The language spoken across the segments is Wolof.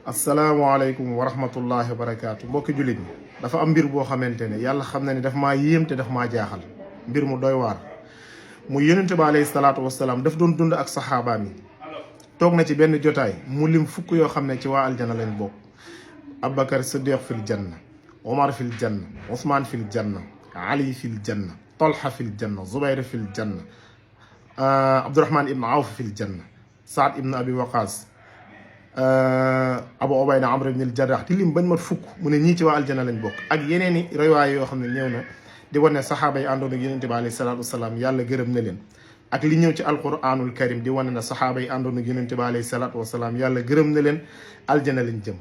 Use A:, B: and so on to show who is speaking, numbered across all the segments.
A: asalaamaaleykum wa rahmatullahi wa barakaatu mbokki jullit ñi dafa am mbir boo xamante ne yàlla xam na ne daf maa yéem te daf maa jaaxal mbir mu doy waar mu yonente ba alayhi salaatu wasalaam daf doon dund ak saxaabaam yi toog na ci benn jotaay mu lim fukk yoo xam ne ci waa aljana lañ bokk. Abubakar Siddiq fil janna, Omar fil janna, Ousmane fil janna, Ali fil janna, Talha fil janna, Zubayr fil janna, Abdurahman ibn Awf fil janna, Saad ibn Abi Waqas, Abu Ubayda Amr ibn al-Jarrah di lim bañ mat fukk mu ne ñii ci waa aljana lañ bokk. ak yeneen i riwaay yoo xam ne ñëw na di wane saxaaba yi àndoon ak yonente bi alayhi salaatu wasalaam yàlla gërëm na leen. ak li ñëw ci alquranul karim di wane na saxaaba yi àndoon ak yonente bi alayhi salaatu wasalaam yàlla gërëm na leen aljana lañ jëm.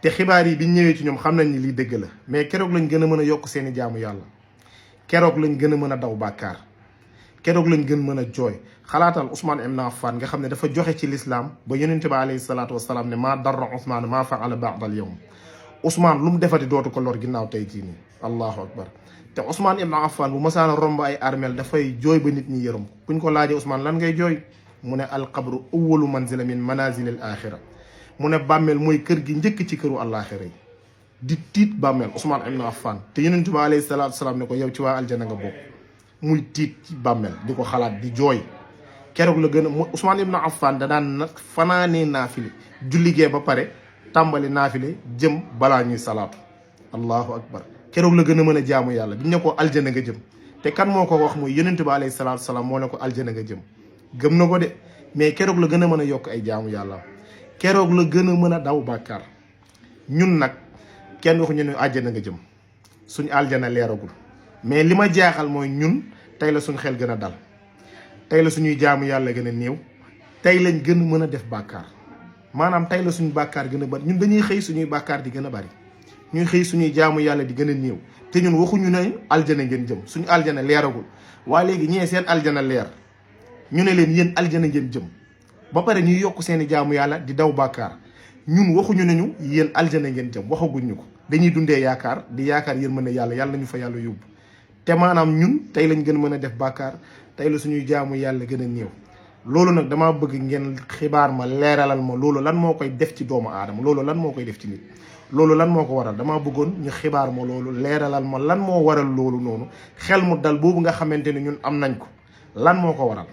A: te xibaar yi biñ ñëwee ci ñoom xam nañ ni lii dëgg la mais keroog lañ gën a mën a yokk seeni jaamu yàlla, keroog lañ gën a mën a daw bàkkaar, keroog lañ gën mën a jooy. xalaatal Ousmane ibn Affan nga xam ne dafa joxe ci lislaam ba yonente ba alayhi salaatu wasalaam ne maa darra Ousmane maa faala ba'dal yawm. Ousmane lu mu defati dootu ko lor ginnaaw tey jii nii. allahu akbar. te Ousmane ibn Affan bu masaana romb ay armel dafay jooy ba nit ñi yërëm. kuñ ko laajee Ousmane lan ngay jooy mu ne alqabru awwalu manzila min manazil al axira. mu ne bàmmeel mooy kër gi njëkk ci këru àllaaxira yi. di tiit bàmmeel Ousmane ibn Affan te yonente ba alayhi salaatu wasalaam ne ko yow ci waa aljana nga bokk. muy tiit ci bàmmeel di ko xalaat di jooy. keroog la gën a Ousmane ibn Affan da daan nag fanaanee naafile julligee ba pare tàmbali naafile jëm balaa ñuy salaatu. allahu akbar. keroog la gën a mën a jaamu yàlla biñ ne ko aljana nga jëm te kan moo ko wax muy yonente ba alayhi salaatu wasalaam moo ne ko aljana nga jëm. gëm na ko de mais keroog la gën a mën a yokk ay jaamu yàlla, keroog la gën a mën a daw bàkkaar. ñun nag kenn waxuñu ne àjjana nga jëm, suñ aljana leeragul. mais li ma jaaxal mooy ñun tey la suñ xel gën a dal, tey la suñuy jaamu yàlla gën a néew, tey lañ gën a mën a def bàkkaar. maanaam tey la suñu bàkkaar gën a bari. ñun dañuy xëy suñuy bàkkaar di gën a bari, ñuy xëy suñuy jaamu yàlla di gën a néew te ñun waxuñu ne aljana ngeen jëm, suñu aljana leeragul. waaye léegi ñee seen aljana leer ñu ne leen yéen aljana ngeen jëm ba pare ñuy yokk seeni jaamu yàlla di daw bàkkaar. ñun waxuñu nañu yéen aljana ngeen jëm, waxaguñ ñu ko. dañuy dundee yaakaar di yaakaar yéen mën a yàlla nañu fa yàlla yóbbu. te maanaam ñun tey lañ gën mën a def bàkkaar, tey la suñuy jaamu yàlla gën a néew. loolu nag damaa bëgg ngeen xibaar ma, leeralal ma loolu lan moo koy def ci doomu aadama, loolu lan moo koy def ci nit, loolu lan moo ko waral. damaa bëggoon ñu xibaar ma loolu, leeralal ma lan moo waral loolu noonu. xel mu dal boobu nga xamante ne ñun am nañ ko lan moo ko waral.